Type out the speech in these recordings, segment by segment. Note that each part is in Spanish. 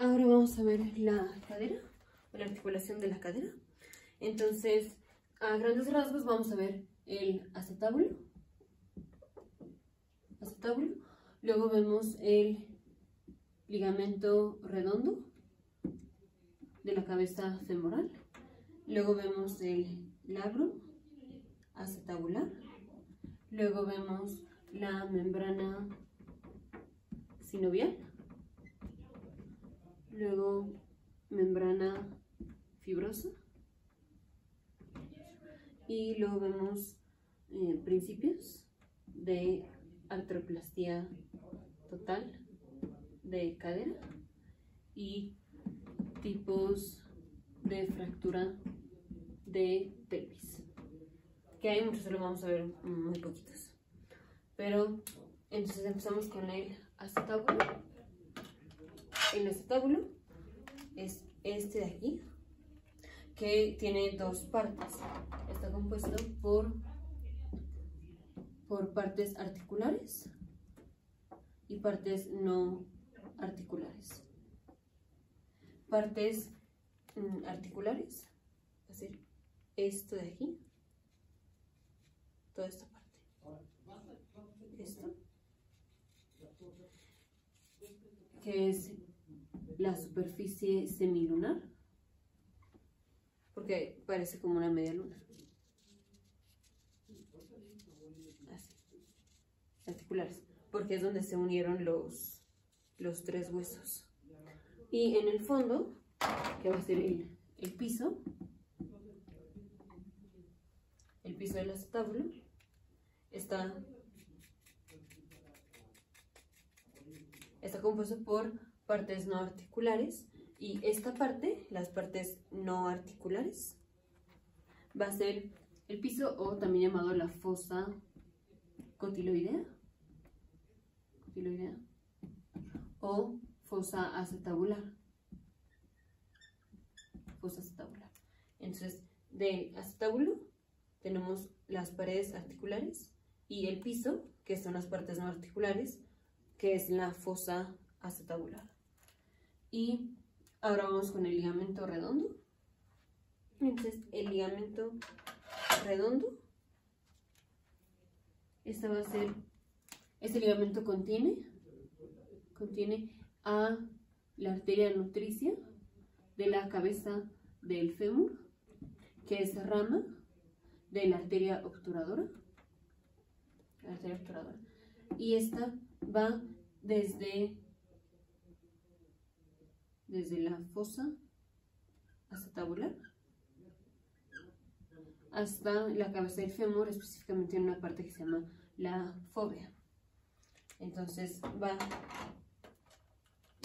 Ahora vamos a ver la cadera, la articulación de la cadera. Entonces, a grandes rasgos vamos a ver el acetábulo. Luego vemos el ligamento redondo de la cabeza femoral. Luego vemos el labrum acetabular. Luego vemos la membrana sinovial. Luego membrana fibrosa. Y luego vemos principios de artroplastía total de cadera y tipos de fractura de pelvis, que hay muchos, solo vamos a ver muy poquitos. Pero entonces empezamos con el acetábulo. El acetábulo es este de aquí, que tiene dos partes. Está compuesto por partes articulares y partes no articulares. Partes articulares, va a ser esto de aquí, toda esta parte, esto, que es la superficie semilunar, porque parece como una media luna. Así. Articulares, porque es donde se unieron los tres huesos. Y en el fondo, que va a ser el piso del acetábulo, está compuesto por partes no articulares, y esta parte, las partes no articulares, va a ser el piso, o también llamado la fosa cotiloidea o fosa acetabular. Entonces, del acetábulo tenemos las paredes articulares y el piso, que son las partes no articulares, que es la fosa acetabular. Y ahora vamos con el ligamento redondo. Entonces, el ligamento redondo, este ligamento contiene a la arteria nutricia de la cabeza del fémur, que es rama de la arteria obturadora. Y esta va desde la fosa acetabular hasta la cabeza del fémur, específicamente en una parte que se llama la fóvea. Entonces va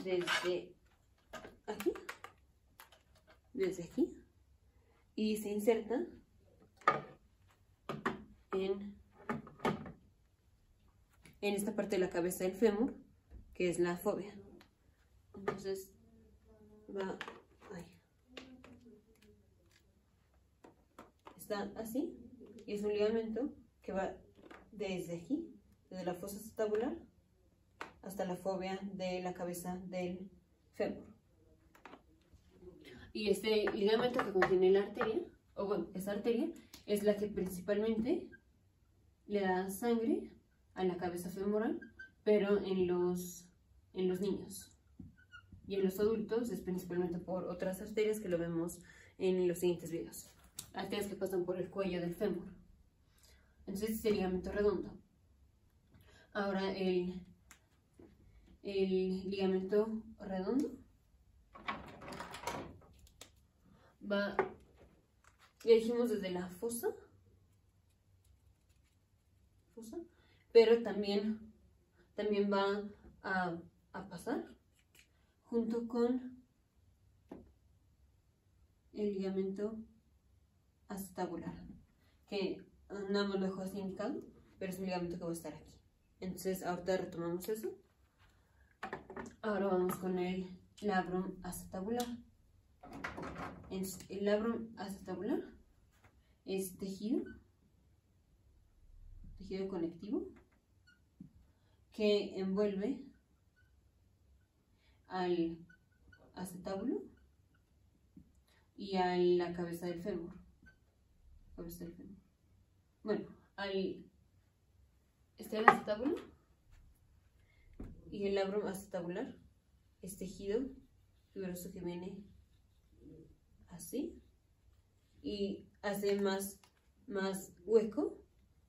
desde aquí, y se inserta en esta parte de la cabeza del fémur, que es la fóvea. Entonces va ahí. Está así, y es un ligamento que va desde aquí, desde la fosa acetabular hasta la fóvea de la cabeza del fémur. Y este ligamento que contiene la arteria, o bueno, esa arteria es la que principalmente le da sangre a la cabeza femoral, pero en los niños. Y en los adultos es principalmente por otras arterias que lo vemos en los siguientes videos. Arterias que pasan por el cuello del fémur. Entonces, este es el ligamento redondo. Ahora el ligamento redondo va, ya dijimos, desde la fosa, pero también va a pasar junto con el ligamento acetabular, que nada más lo dejo así indicado, pero es un ligamento que va a estar aquí. Entonces ahorita retomamos eso. Ahora vamos con el labrum acetabular. El labrum acetabular es tejido conectivo que envuelve al acetábulo y a la cabeza del fémur. Bueno, está el acetábulo y el labrum acetabular es tejido fibroso que viene así y hace más hueco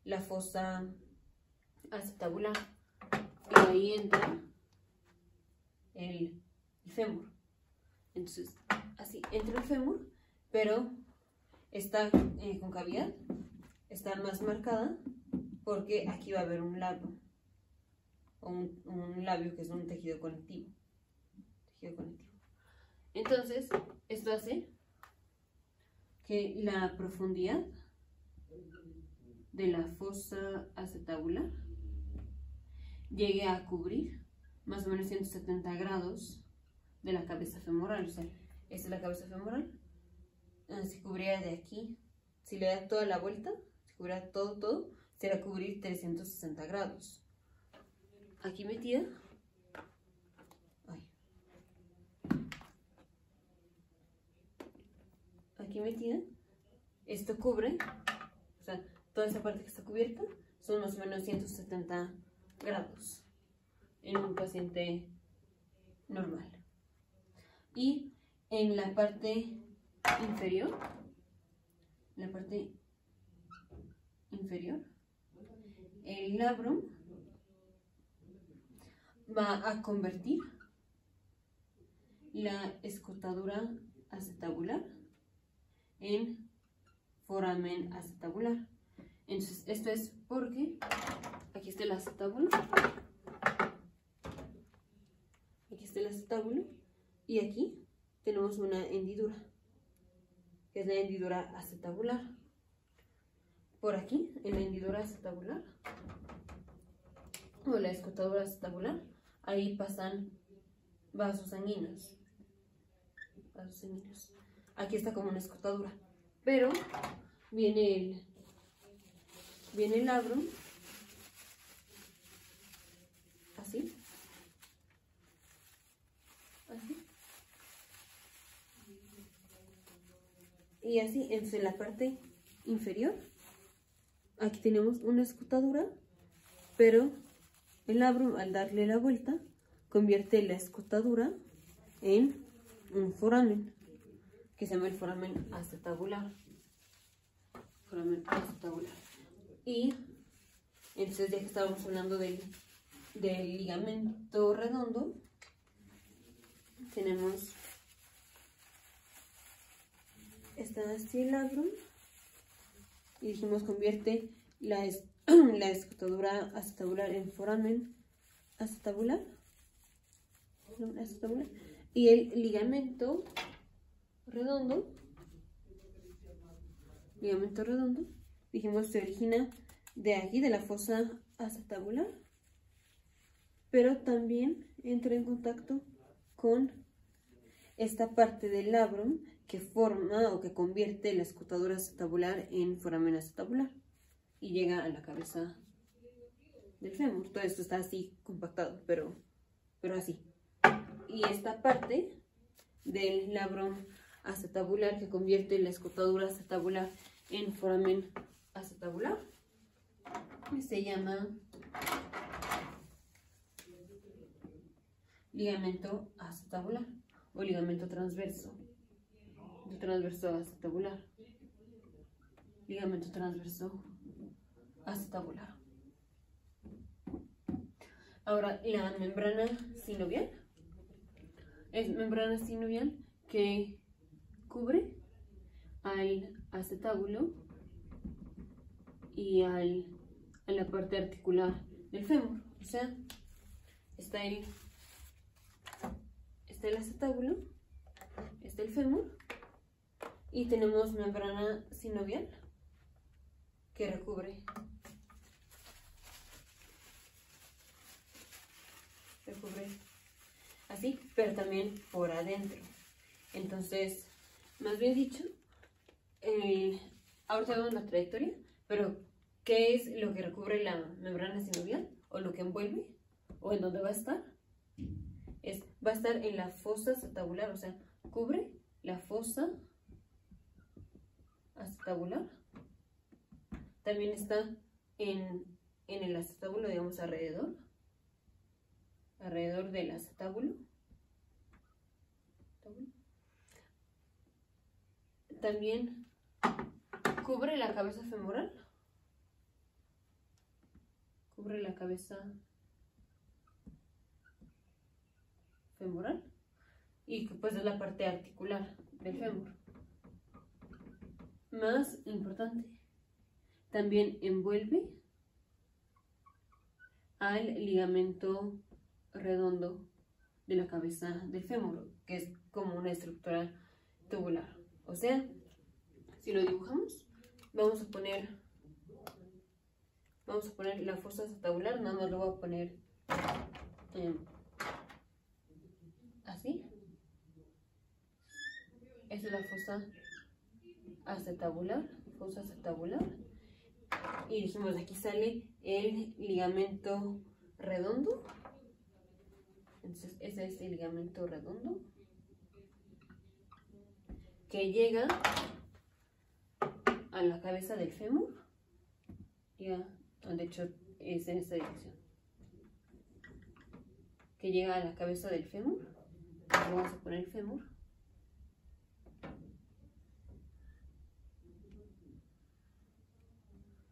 la fosa acetabular y ahí entra el fémur. Entonces, así entra el fémur, pero está con cavidad, está más marcada porque aquí va a haber un labio, o un labio que es un tejido conectivo. Entonces, esto hace que la profundidad de la fosa acetabular llegue a cubrir más o menos 170 grados de la cabeza femoral. O sea, esta es la cabeza femoral. Se cubriría de aquí, si le da toda la vuelta, se cubriría todo, será cubrir 360 grados. Aquí metida, esto cubre, o sea, toda esa parte que está cubierta son más o menos 170 grados en un paciente normal. Y en la parte inferior, el labrum va a convertir la escotadura acetabular en foramen acetabular. Entonces, esto es porque aquí está el acetábulo, y aquí tenemos una hendidura, que es la hendidura acetabular. Por aquí, en la hendidura acetabular, o la escotadura acetabular, ahí pasan vasos sanguíneos. Aquí está como una escotadura, pero viene el labrum así, y así. En la parte inferior aquí tenemos una escotadura, pero el labrum, al darle la vuelta, convierte la escotadura en un foramen que se llama el foramen acetabular. Y entonces, ya que estábamos hablando del ligamento redondo, tenemos así el labrum, y dijimos convierte la escotadura acetabular en foramen acetabular, y el ligamento redondo, dijimos se origina de aquí, de la fosa acetabular, pero también entra en contacto con esta parte del labrum que forma o que convierte la escotadura acetabular en foramen acetabular y llega a la cabeza del fémur. Todo esto está así compactado, pero así. Y esta parte del labrum acetabular que convierte la escotadura acetabular en foramen acetabular se llama ligamento acetabular o ligamento transverso acetabular. Ligamento transverso acetabular. Ahora, la membrana sinovial es membrana sinovial que cubre al acetábulo y a la parte articular del fémur. O sea, está el acetábulo, está el fémur, y tenemos membrana sinovial que recubre así, pero también por adentro. Entonces, más bien dicho, ahorita vemos la trayectoria, pero ¿qué es lo que recubre la membrana sinovial? O lo que envuelve, o en dónde va a estar, va a estar en la fosa acetabular, o sea, cubre la fosa acetabular. También está en el acetábulo, digamos, alrededor del acetábulo. También cubre la cabeza femoral. Cubre la cabeza femoral y pues es la parte articular del fémur. Más importante, también envuelve al ligamento redondo de la cabeza del fémur, que es como una estructura tubular. O sea, si lo dibujamos, vamos a poner la fosa acetabular, nada más lo voy a poner así. Esta es la fosa acetabular, y dijimos, aquí sale el ligamento redondo. Entonces ese es el ligamento redondo que llega a la cabeza del fémur. Ya, de hecho es en esta dirección, que llega a la cabeza del fémur. Vamos a poner el fémur.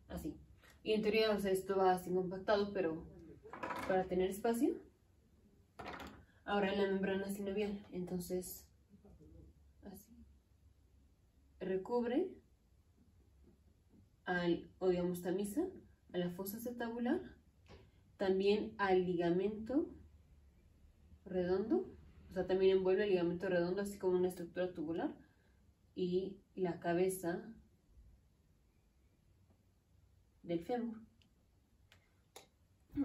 Así. Y en teoría, o sea, esto va así compactado, pero para tener espacio. Ahora en la membrana sinovial, entonces, así. Recubre o digamos tamiza, a la fosa acetabular, también al ligamento redondo, o sea, también envuelve el ligamento redondo, así como una estructura tubular, y la cabeza del fémur.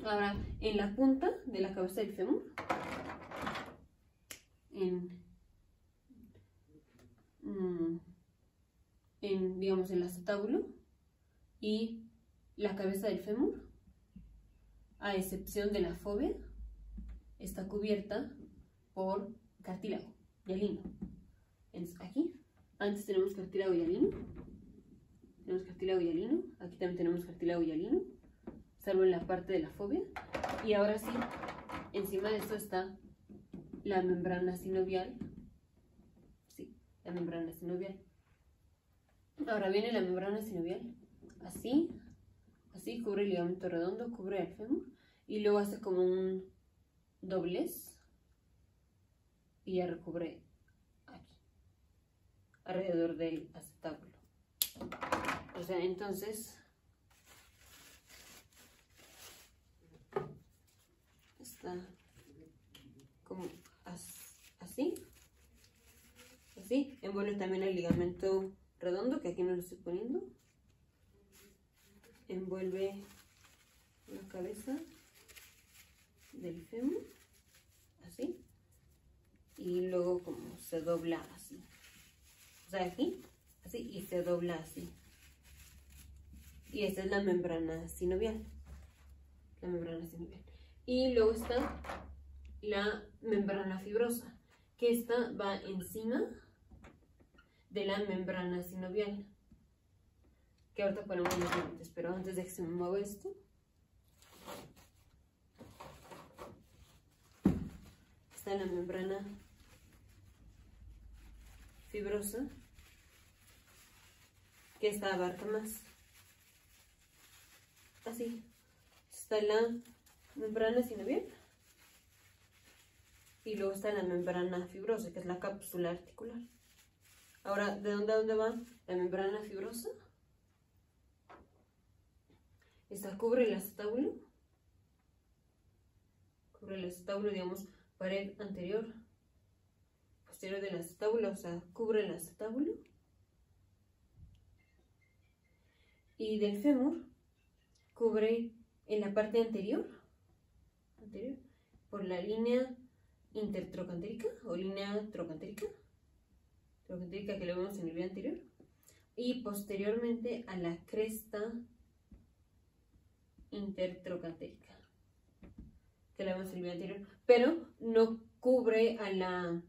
Ahora, en la punta de la cabeza del fémur, digamos, el acetábulo y la cabeza del fémur, a excepción de la fóvea, está cubierta por cartílago hialino. Entonces, aquí, antes tenemos cartílago hialino, aquí también tenemos cartílago hialino, salvo en la parte de la fóvea, y ahora sí, encima de esto está la membrana sinovial. Sí, la membrana sinovial. Ahora viene la membrana sinovial, así, cubre el ligamento redondo, cubre el fémur, y luego hace como un doblez, y ya recubre aquí, alrededor del acetábulo. O sea, entonces, está como así, envuelve también el ligamento redondo, que aquí no lo estoy poniendo, envuelve la cabeza del fémur, así, y luego como se dobla así, o sea, aquí, así, y se dobla así. Y esta es la membrana sinovial, y luego está la membrana fibrosa, que esta va encima de la membrana sinovial, que ahorita ponemos los límites, pero antes de que se me mueva esto, está la membrana fibrosa, que esta abarca más. Así, está la membrana sinovial y luego está la membrana fibrosa, que es la cápsula articular. Ahora, ¿de dónde a dónde va la membrana fibrosa? Esta cubre el acetábulo, digamos, pared anterior, posterior del acetábulo, o sea, cubre el acetábulo. Y del fémur cubre en la parte anterior por la línea intertrocantérica o línea trocantérica que lo vemos en el video anterior, y posteriormente a la cresta intertrocantérica que la vemos en el video anterior, pero no cubre a la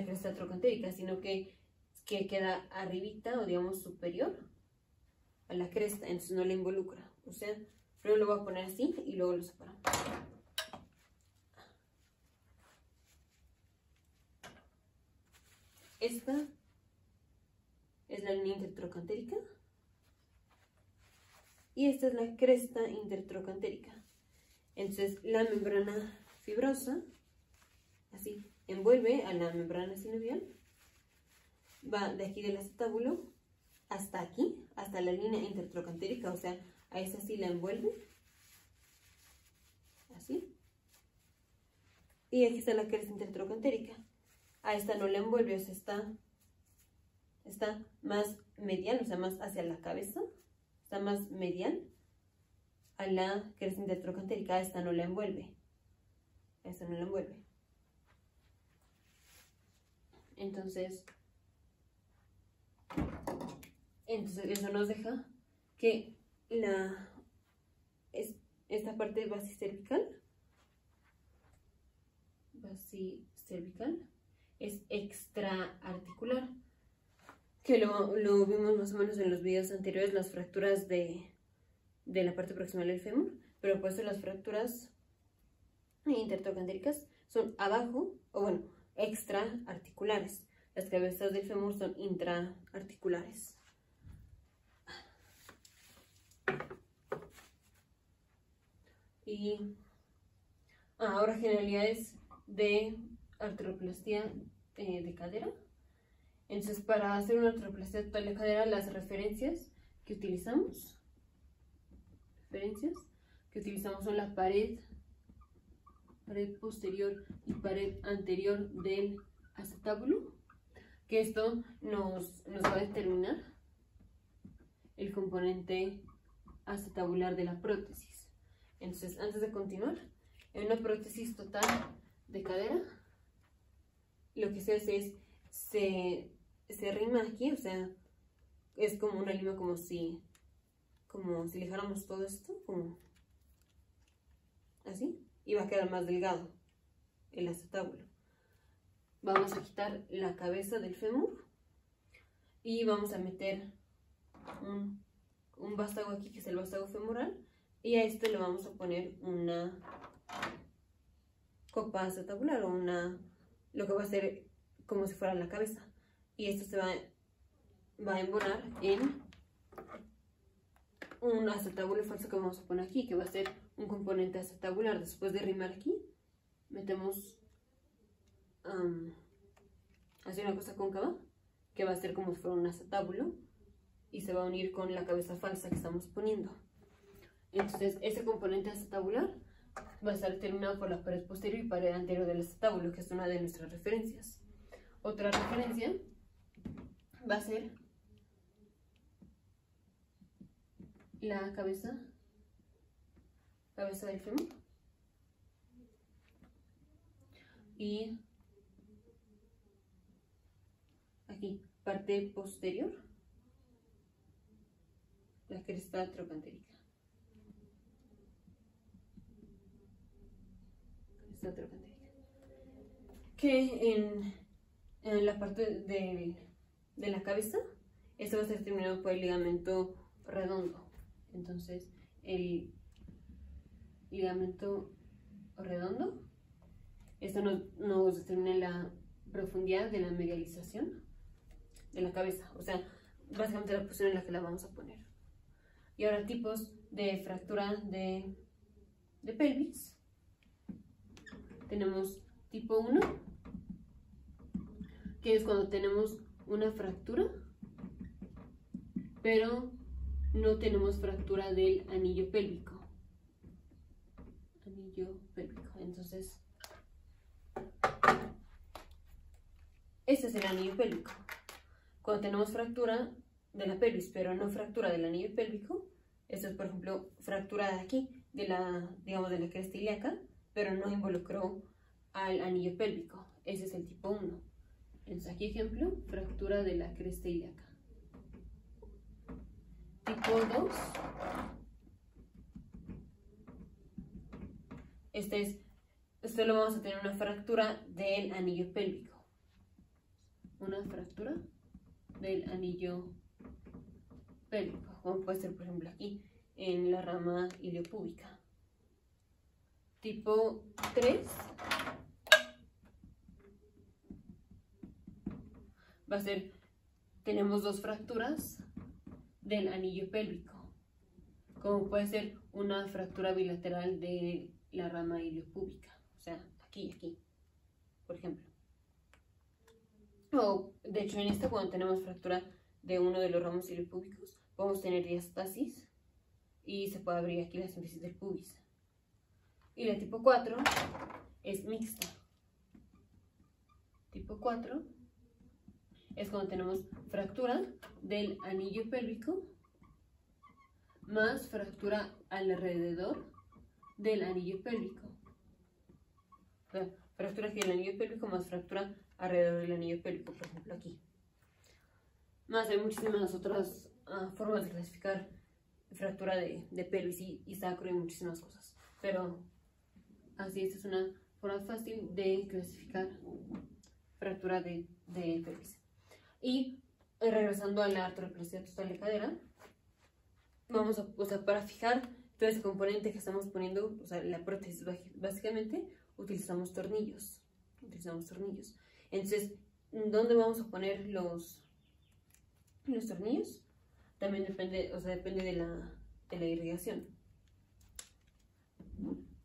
cresta trocantérica, sino que queda arribita o digamos superior a la cresta, entonces no la involucra. O sea, primero lo voy a poner así y luego lo separamos. Esta es la línea intertrocantérica y esta es la cresta intertrocantérica. Entonces la membrana fibrosa, así, envuelve a la membrana sinovial, va de aquí del acetábulo hasta aquí, hasta la línea intertrocantérica, o sea, a esa sí la envuelve, así. Y aquí está la cresta intertrocantérica. A esta no la envuelve, o sea, está más medial, o sea, más hacia la cabeza, está más medial a la cresta intertrocantérica. A esta no la envuelve, a esta no la envuelve. Entonces eso nos deja que esta parte basicervical es extraarticular, que lo vimos más o menos en los videos anteriores, las fracturas de la parte proximal del fémur, pero por eso las fracturas intertrocantéricas son abajo, o bueno, extraarticulares. Las cabezas del fémur son intraarticulares. Y ahora generalidades de artroplastía de cadera. Entonces, para hacer una artroplastía total de cadera, las referencias que utilizamos son la pared posterior y pared anterior del acetábulo, que esto nos va a determinar el componente acetabular de la prótesis. Entonces, antes de continuar, en una prótesis total de cadera, lo que se hace es se rima aquí, o sea, es como una lima, como si lijáramos todo esto, como así, y va a quedar más delgado el acetábulo. Vamos a quitar la cabeza del fémur y vamos a meter un vástago aquí, que es el vástago femoral, y a este le vamos a poner una copa acetabular, o lo que va a ser como si fuera la cabeza, y esto se va a embonar en un acetábulo falso que vamos a poner aquí, que va a ser un componente acetabular. Después de rimar aquí, metemos así una cosa cóncava, que va a ser como si fuera un acetábulo, y se va a unir con la cabeza falsa que estamos poniendo. Entonces, ese componente acetabular va a estar terminado por la pared posterior y pared anterior del acetábulo, que es una de nuestras referencias. Otra referencia va a ser la cabeza del fémur, y aquí, parte posterior, la cresta trocantérica. Que en la parte de la cabeza, esto va a ser terminado por el ligamento redondo. Entonces, el ligamento redondo, esto nos determina la profundidad de la medialización de la cabeza, o sea, básicamente la posición en la que la vamos a poner. Y ahora, tipos de fractura de pelvis. Tenemos tipo 1, que es cuando tenemos una fractura, pero no tenemos fractura del anillo pélvico. Entonces, este es el anillo pélvico. Cuando tenemos fractura de la pelvis, pero no fractura del anillo pélvico, esto es, por ejemplo, fractura de aquí, digamos, de la cresta ilíaca, pero no involucró al anillo pélvico. Ese es el tipo 1. Entonces, aquí ejemplo, fractura de la cresta ilíaca. Tipo 2, este es solo vamos a tener una fractura del anillo pélvico. Una fractura del anillo pélvico, como puede ser por ejemplo aquí en la rama iliopúbica. Tipo 3 va a ser, tenemos dos fracturas del anillo pélvico, como puede ser una fractura bilateral de la rama iliopúbica, o sea, aquí y aquí, por ejemplo. O, de hecho, en esta, cuando tenemos fractura de uno de los ramos iliopúbicos, podemos tener diastasis y se puede abrir aquí la síntesis del pubis. Y la tipo 4 es mixta. Tipo 4 es cuando tenemos fractura del anillo pélvico más fractura alrededor del anillo pélvico. O sea, fractura aquí del anillo pélvico más fractura alrededor del anillo pélvico, por ejemplo aquí. Más hay muchísimas otras formas de clasificar fractura de pelvis y sacro y muchísimas cosas. Pero así, esta es una forma fácil de clasificar fractura de pelvis. Y regresando a la artroplasia total de cadera, vamos a, o sea, para fijar todo ese componente que estamos poniendo, o sea, la prótesis, básicamente utilizamos tornillos. Entonces, ¿dónde vamos a poner los tornillos? También depende, o sea, depende de la irrigación.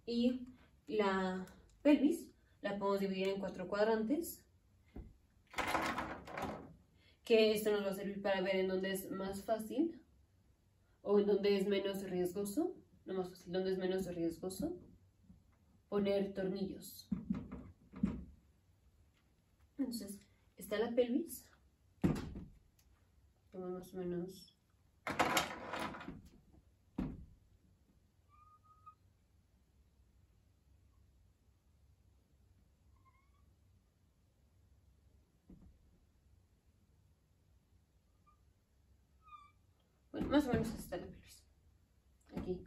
Y la pelvis la podemos dividir en 4 cuadrantes, que esto nos va a servir para ver en dónde es más fácil o en dónde es menos riesgoso, no más fácil, dónde es menos riesgoso poner tornillos. Entonces, está la pelvis, toma más o menos más o menos está la pelvis. Aquí,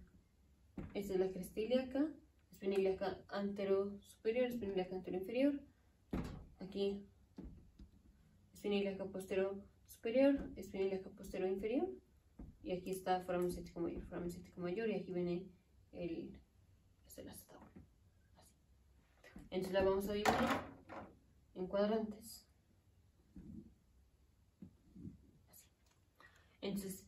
esta es la cresta ilíaca, espina ilíaca antero superior, espina ilíaca antero inferior. Aquí, espina ilíaca postero superior, espina ilíaca postero inferior. Y aquí está foramen ciático mayor, y aquí viene el acetabolo. Así. Entonces la vamos a dividir en cuadrantes. Así. Entonces,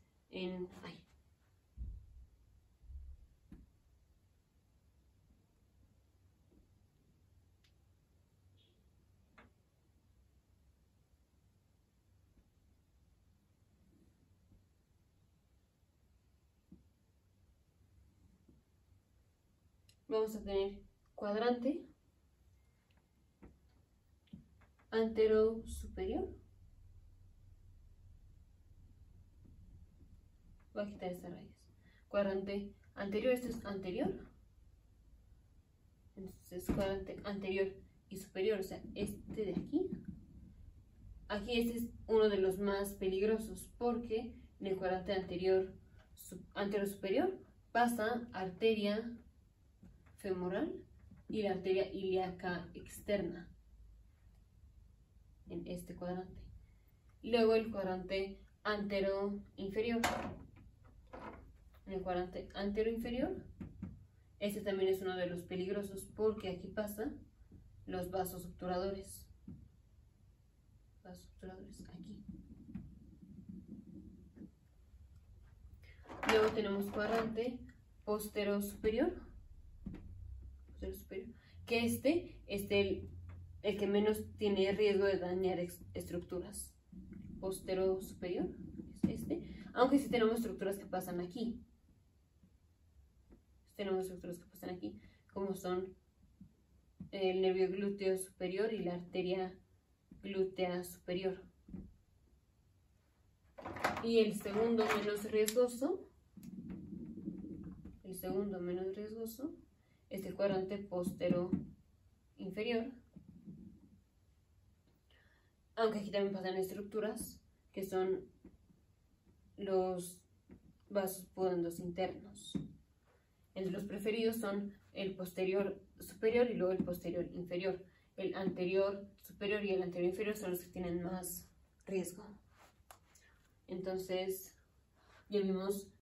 vamos a tener cuadrante antero superior. Voy a quitar estas rayas. Cuadrante anterior, esto es anterior. Entonces, cuadrante anterior y superior, o sea, este de aquí. Aquí este es uno de los más peligrosos porque en el cuadrante antero superior pasa arteria femoral y la arteria ilíaca externa en este cuadrante. Luego el cuadrante antero inferior. En el cuadrante antero inferior, este también es uno de los peligrosos porque aquí pasan los vasos obturadores. Aquí. Luego tenemos cuadrante postero superior, que este es el que menos tiene riesgo de dañar estructuras. Postero superior es este, aunque sí tenemos estructuras que pasan aquí. Como son el nervio glúteo superior y la arteria glútea superior. Y el segundo menos riesgoso es el cuadrante postero inferior, aunque aquí también pasan estructuras que son los vasos pudendos internos. Entre los preferidos son el posterior superior y luego el posterior inferior. El anterior superior y el anterior inferior son los que tienen más riesgo. Entonces, ya vimos